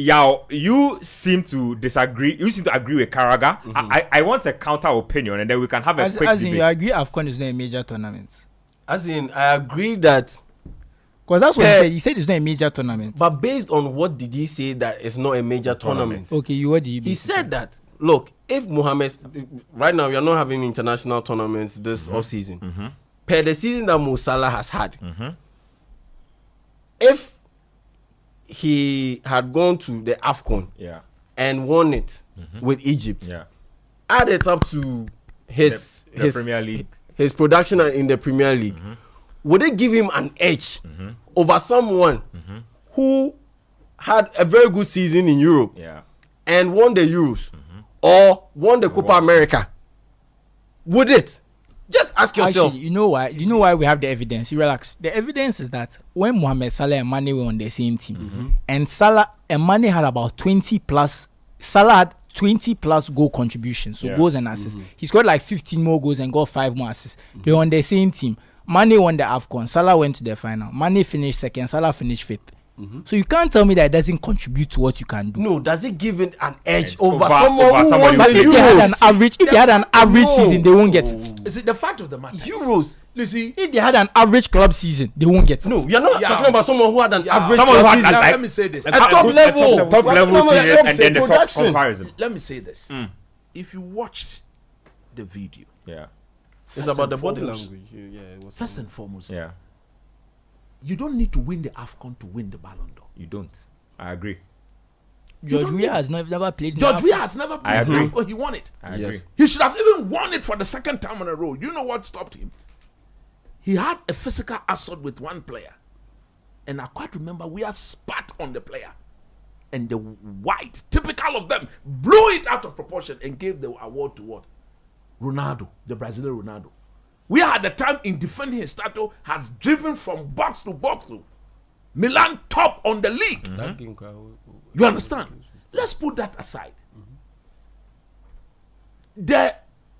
Yao, you seem to disagree. You seem to agree with Carragher. I want a counter opinion, and then we can have a quick as debate. in, you agree AFCON is not a major tournament? As in, I agree that. Because that's what he said. He said it's not a major tournament. But based on what did he say that it's not a major tournament? Okay, what do you? He said that. Look, if Mohamed, right now we are not having international tournaments this off season. Per the season that Mo Salah has had, if he had gone to the AFCON and won it with Egypt, add it up to his Premier League, his production in the Premier League, would it give him an edge over someone who had a very good season in Europe and won the Euros or won the Copa America? Would it? Just ask yourself. Actually, you know why? You know why we have the evidence? You relax. The evidence is that when Mohamed Salah and Mane were on the same team, and Salah and Mane had about 20 plus, Salah had 20 plus goal contributions, so goals and assists. He scored like 15 more goals and got 5 more assists. They were on the same team. Mane won the AFCON. Salah went to the final. Mane finished second. Salah finished fifth. So you can't tell me that it doesn't contribute to what you can do. No, does it give it an edge over someone who won the But if they had an average, if they had an average season, they won't get it. Is it the fact of the matter? Euros. You see, If they had an average club season, they won't get it. No, you're not talking about someone who had an average Someone who club had season. like- let me say this. At top level. top level season, and then the top production. comparison. Let me say this. If you watched the video, It's about the body foremost- language. Yeah, it was first and foremost, Yeah, you don't need to win the AFCON to win the Balon d'Or. you don't. I agree. George Weah has never played. in George AFCON. Weah has never I played agree. AFCON. He won it. I agree. Yes. He should have even won it for the second time in a row. You know what stopped him? He had a physical assault with one player. And I quite remember we had spat on the player. And the white, typical of them, blew it out of proportion and gave the award to what? Ronaldo, the Brazilian Ronaldo. We at the time in defending his title has driven from box to box to Milan top on the league. that game. You understand? Let's put that aside.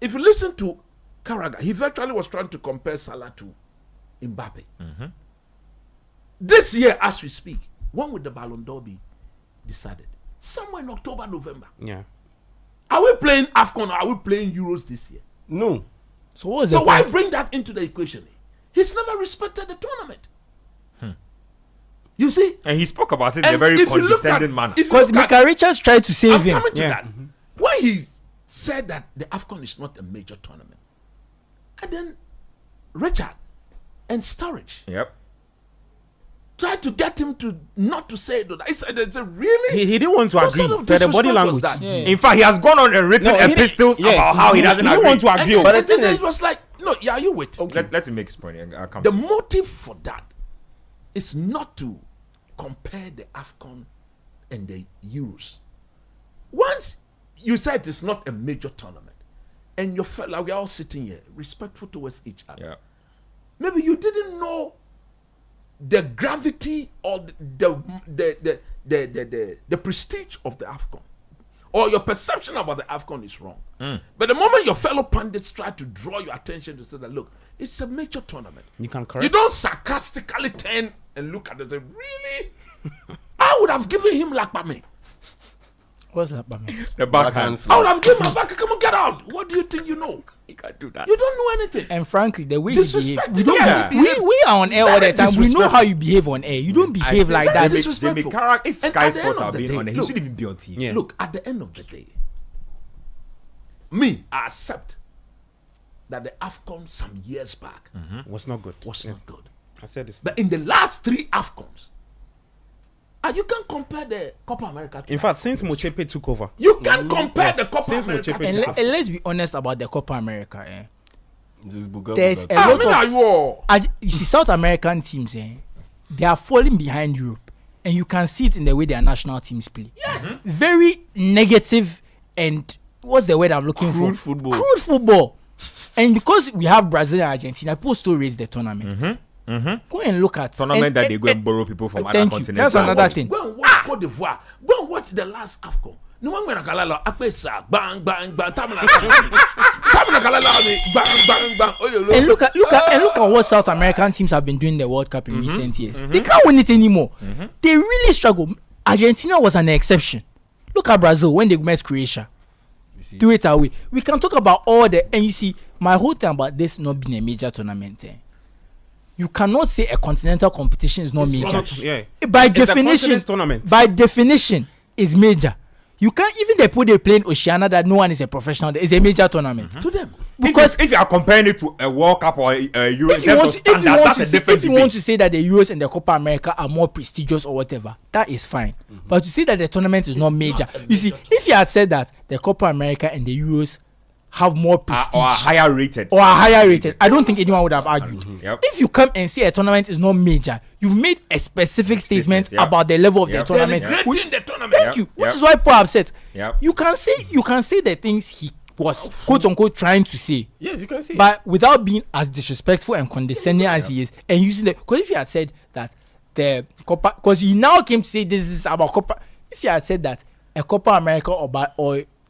If you listen to Carragher, he virtually was trying to compare Salah to Mbappe. This year, as we speak, when would the Balon d'Or be decided? Somewhere in October, November. Yeah. Are we playing AFCON or are we playing Euros this year? No. So what was the So why point? bring that into the equation? He's never respected the tournament. You see? And he spoke about it in a And very if you look at- condescending manner. if you Because look at- Mika Richards tried to save I'm him. coming to that. When he said that the AFCON is not a major tournament, and then Richard and Sturridge Yep. tried to get him to not to say that. I said, really? He didn't want to What agree. sort of To the body disrespect was language. that? Yeah. In fact, he has gone on and written No, he didn't- epistles yeah, about how he doesn't he didn't agree. want to agree. And, But and the thing then is- it was like, no, yeah, you wait. Let him make his point. I'll come The to it. motive for that is not to compare the AFCON and the Euros. Once you said it's not a major tournament, and your fellow, we're all sitting here, respectful towards each other. Yeah. Maybe you didn't know the gravity or the prestige of the AFCON, or your perception about the AFCON is wrong. But the moment your fellow pundits try to draw your attention to say that, look, it's a major tournament, You can you correct. don't sarcastically turn and look at it and say, really? I would have given him Lakpame. What's that about me? The backhand. I would have given him back. Come on, get out. What do you think you know? You can't do that. You don't know anything. And frankly, the way you behave, Disrespect. we don't. Yeah. We are on air all the Very time. We know disrespectful. how you behave on air. You don't behave I like think that. Jimmy- Jimmy disrespectful. Carragher, if And Sky at the end Sports of are the being day, on it, he look. shouldn't even be on TV. Yeah. Look, at the end of the day, me, I accept that the AFCON some years back Was not good. was not good. I said this. But in the last 3 AFCONs, and you can compare the Copa America to In that. fact, since Mochepe took over, You can compare the Yes, Copa since America Mochepe to And, took that. and let's be honest about the Copa America. This Buga There's Buga. a lot I of. mean, you You see, South American teams, they are falling behind Europe, and you can see it in the way their national teams play. Yes. Very negative, and what's the word I'm looking for? Crude football. Crude football. And because we have Brazil and Argentina, people still raise the tournament. Go and look at Tournament that and- they go and borrow people from other thank you. continents. That's another thing. Go and watch Cote d'Ivoire. Go and watch the last AFCON. No one gonna kalala akpesa bang bang bang tamina kalala me bang bang bang. And look at what South American teams have been doing in the World Cup in recent years. They can't win it anymore. They really struggle. Argentina was an exception. Look at Brazil when they met Croatia. Do it away. We can talk about all the, and you see, my whole thing about this not being a major tournament. You cannot say a continental competition is not major. By definition, is major. You can't even they play in Oceania that no one is a professional. It's a major tournament to them. Because if you are comparing it to a World Cup or a Euro, if you want to say that the Euros and the Copa America are more prestigious or whatever, that is fine. But to say that the tournament is not major, you see, if you had said that the Copa America and the Euros have more prestige or are higher rated, I don't think anyone would have argued. If you come and say a tournament is not major, you've made a specific statement about the level of the tournament. Thank you. Which is why Paul upset. You can say the things he was quote unquote trying to say. Yes, you can say. But without being as disrespectful and condescending as he is, and using the, because if you had said that the Copa, because you now came to say this is about Copa, if you had said that a Copa America or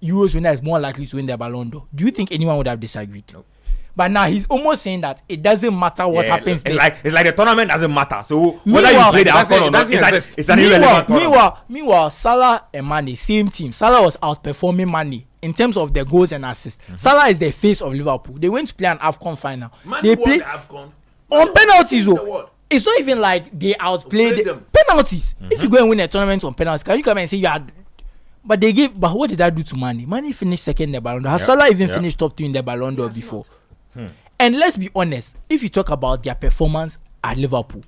Euros winner is more likely to win the Balon d'Or, do you think anyone would have disagreed? No. But now he's almost saying that it doesn't matter what happens. It's like the tournament doesn't matter. So whether you play the AFCON or not, it's an irrelevant tournament. Meanwhile, Salah and Mane, same team. Salah was outperforming Mane in terms of the goals and assists. Salah is the face of Liverpool. They went to play an AFCON final. They played AFCON on penalties. It's not even like they outplayed them. Penalties. If you go and win a tournament on penalties, can you come and say you had? But what did that do to Mane? Mane finished second in the Ballon d'Or. Has Salah even finished top 2 in the Ballon d'Or before? And let's be honest, if you talk about their performance at Liverpool,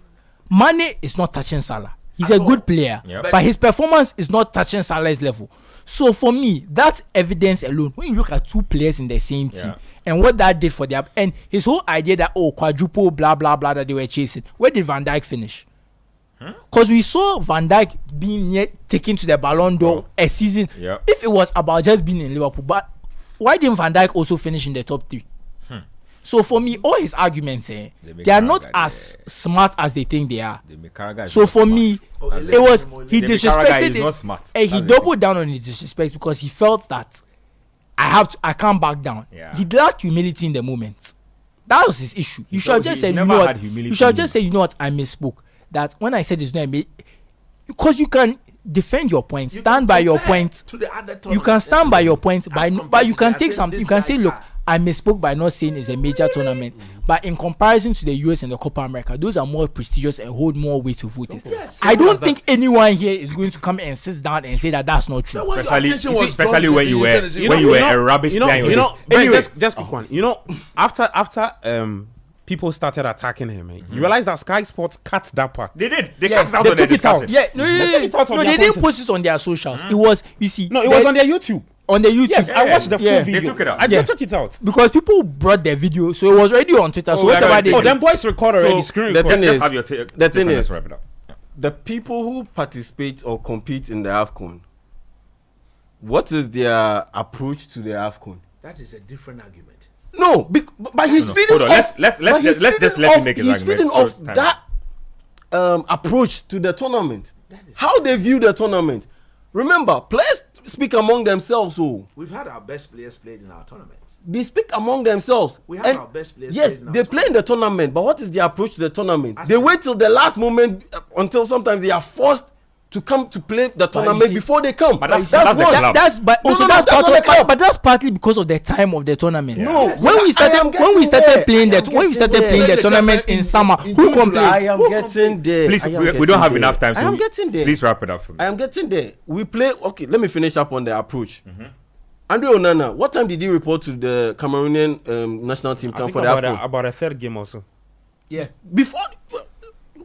Mane is not touching Salah. He's a good player, but his performance is not touching Salah's level. So for me, that evidence alone, when you look at two players in the same team and what that did for them, and his whole idea that quadruple blah blah blah that they were chasing, where did Van Dijk finish? Because we saw Van Dijk being taken to the Ballon d'Or a season. If it was about just being in Liverpool, but why didn't Van Dijk also finish in the top 3? So for me, all his arguments, they are not as smart as they think they are. So for me, it was he disrespected it, and he doubled down on his disrespect because he felt that I can't back down. He lacked humility in the moment. That was his issue. You should have just said, you know what? You should have just said, you know what? I misspoke. That when I said it's not because you can defend your point, stand by your point. You can stand by your point, but you can take some. You can say, look, I misspoke by not saying it's a major tournament. But in comparison to the US and the Copa America, those are more prestigious and hold more weight with voters. I don't think anyone here is going to come and sit down and say that that's not true. Especially when you were a rubbish player. Just quick one. You know, after people started attacking him. You realize that Sky Sports cut that part. They did. They cut it out on their discussion. No, they didn't post it on their socials. It was, you see. No, it was on their YouTube. On the YouTube. Yes, I watched the full video. They took it out. They took it out. Because people brought their video, so it was already on Twitter. So whatever they did. Them boys record already. Screen record. The thing is, the people who participate or compete in the AFCON, what is their approach to the AFCON? That is a different argument. No, but he's feeding off. Let's just let him make his argument. He's feeding off that approach to the tournament. How they view the tournament. Remember, players speak among themselves. So we've had our best players played in our tournaments. They speak among themselves. We have our best players. Yes, they play in the tournament, but what is their approach to the tournament? They wait till the last moment until sometimes they are forced to come to play the tournament before they come. But that's partly because of the time of the tournament. No, when we started playing the tournament in summer, who complained? I am getting there. Please, we don't have enough time. I am getting there. Please wrap it up for me. I am getting there. We play. Okay, let me finish up on the approach. Andre Onana, what time did he report to the Cameroonian national team camp for the AFCON? About a third game also. Yeah. Before.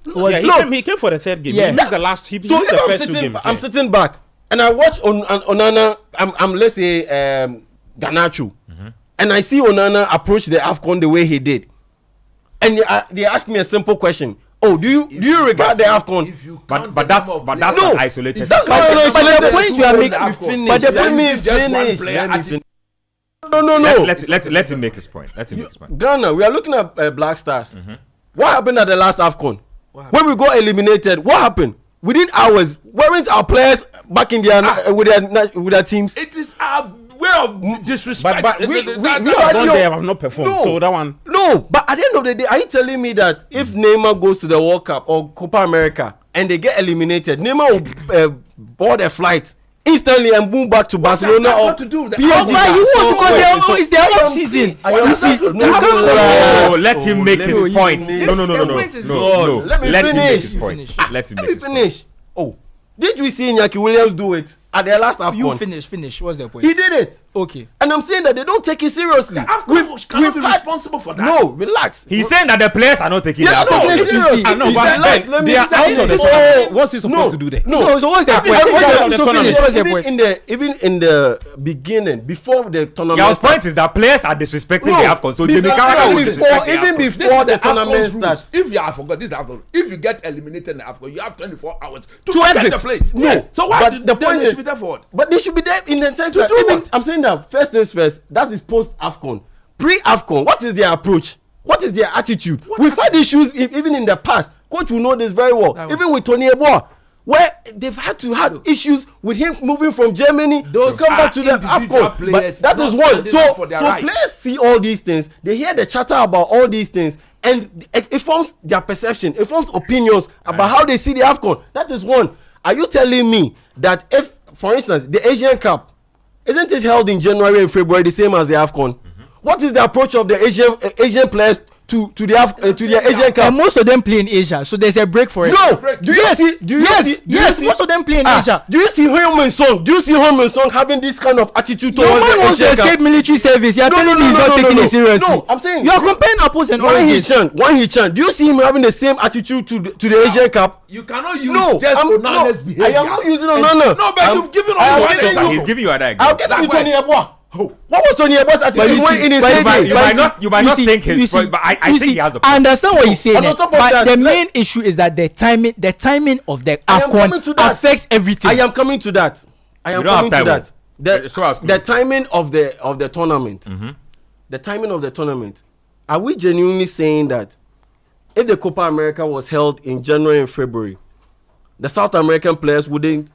He came for the third game. He missed the last. He missed the first 2 games. I'm sitting back and I watch Onana. I'm let's say Garnacho, and I see Onana approach the AFCON the way he did, and they ask me a simple question. Oh, do you regard the AFCON? But that's not isolated. That's not isolated. The point you are making. But the point finish. No. Let him make his point. Ghana, we are looking at Black Stars. What happened at the last AFCON? When we got eliminated, what happened? Within hours, weren't our players back in their with their teams? It is our way of disrespect. But we have gone there, have not performed. No, so that one. No, but at the end of the day, are you telling me that if Neymar goes to the World Cup or Copa America and they get eliminated, Neymar will board a flight instantly and move back to Barcelona or to do with that? Because it's their off season. Let him make his point. No. Let me finish. Oh, did we see Iñaki Williams do it at their last AFCON? You finish. What's the point? He did it. Okay. And I'm saying that they don't take it seriously. AFCON cannot be responsible for that. No, relax. He's saying that the players are not taking They are that. not taking it seriously. They are out of the tournament. What's he supposed to do there? No, so what's the point? Even in the beginning, before the tournament. Your point is that players are disrespecting the AFCON. So Jamie Carragher will disrespect even before the tournament starts. If you have forgot this AFCON, if you get eliminated in the AFCON, you have 24 hours to exit the plate. No. So why but the point is, but they should be there in the sense that even I'm saying that first things first. That is post AFCON. Pre AFCON, what is their approach? What is their attitude? We've had issues even in the past. Coach will know this very well. Even with Tony Eboa, where they've had to have issues with him moving from Germany to come back to the AFCON. But that is one. So players see all these things. They hear the chatter about all these things, and it forms their perception. It forms opinions about how they see the AFCON. That is one. Are you telling me that if, for instance, the Asian Cup, isn't it held in January and February the same as the AFCON? What is the approach of the Asian players to the Asian Cup? And most of them play in Asia, so there's a break for it. No. Yes. Most of them play in Asia. Do you see Heung-min Son having this kind of attitude towards the Asian Cup? No man wants to escape military service. You're telling me he's not taking it seriously. No, I'm saying you're comparing apples and oranges. Wang Hee-chan, do you see him having the same attitude to the Asian Cup? You cannot use just Onana's behavior. I am not using Onana. No, but you've given all He's giving you an idea. I'll get to Tony Eboa. What was Tony Eboa's attitude when in his heyday? You might not think his point, but I think he has a point. I understand what he's saying, but the main issue is that the timing of the AFCON affects everything. I am coming to that. The timing of the tournament. The timing of the tournament. Are we genuinely saying that if the Copa America was held in January and February, the South American players would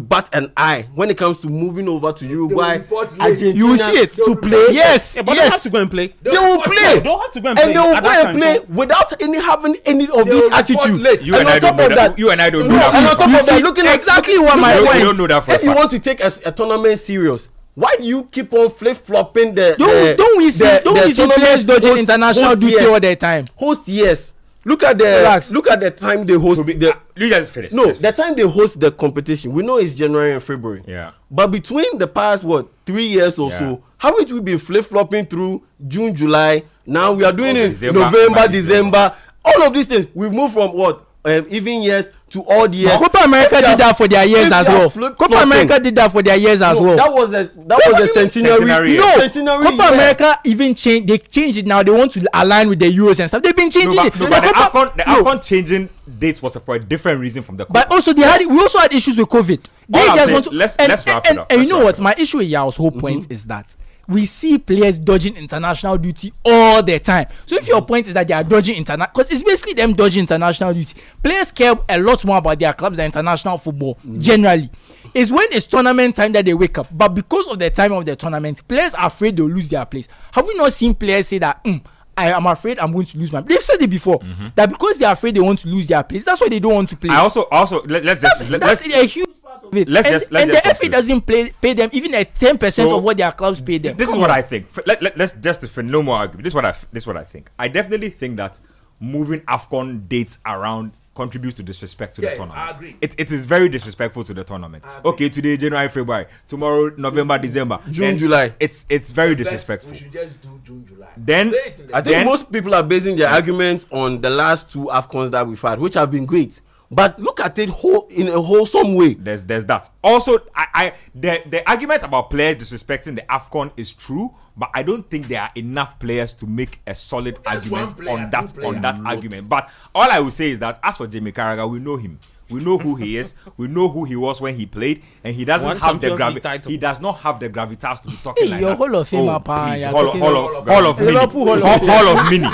bat an eye when it comes to moving over to Uruguay, Argentina? You will see it to play. Yes, but they have to go and play. They will play. They don't have to go and play. And they will go and play without having any of this attitude. You and I don't know that. You and I don't know that. And on top of that, looking at exactly what my point. You don't know that for a fact. If you want to take a tournament serious, why do you keep on flip-flopping don't we see players dodging international duty all the time? Host, yes. Look at the time they host. You just finish. No, the time they host the competition, we know it's January and February. Yeah. But between the past 3 years or so, haven't we been flip-flopping through June, July? Now we are doing it November, December. All of these things. We've moved from even years to odd years. Copa America did that for their years as well. Copa America did that for their years as well. That was the centenary. No, Copa America even changed. They changed it now. They want to align with the Euros and stuff. They've been changing it. The AFCON changing dates was for a different reason from the Copa. But also we also had issues with COVID. They just want to. Let's wrap it up. And you know what? My issue with Yao's whole point is that we see players dodging international duty all the time. So if your point is that they are dodging international, because it's basically them dodging international duty. Players care a lot more about their clubs than international football generally. It's when it's tournament time that they wake up. But because of the time of the tournament, players are afraid they'll lose their place. Have we not seen players say that I am afraid I'm going to lose my place? They've said it before that because they're afraid they want to lose their place. That's why they don't want to play. I also that's a huge part of it. And the FA doesn't pay them even a 10% of what their clubs pay them. This is what I think. Let's just defend. No more argument. This is what I think. I definitely think that moving AFCON dates around contributes to disrespect to the tournament. I agree. It is very disrespectful to the tournament. Okay, today January, February, tomorrow November, December, June, July. It's very disrespectful. We should just do June, July. Then I think most people are basing their arguments on the last 2 AFCONs that we've had, which have been great. But look at it in a wholesome way. There's that. Also, the argument about players disrespecting the AFCON is true, but I don't think there are enough players to make a solid argument on that argument. But all I will say is that as for Jamie Carragher, we know him. We know who he is. We know who he was when he played, and he doesn't have the gravitas. He does not have the gravitas to be talking like that. Hall of Famer, Hall of Mini.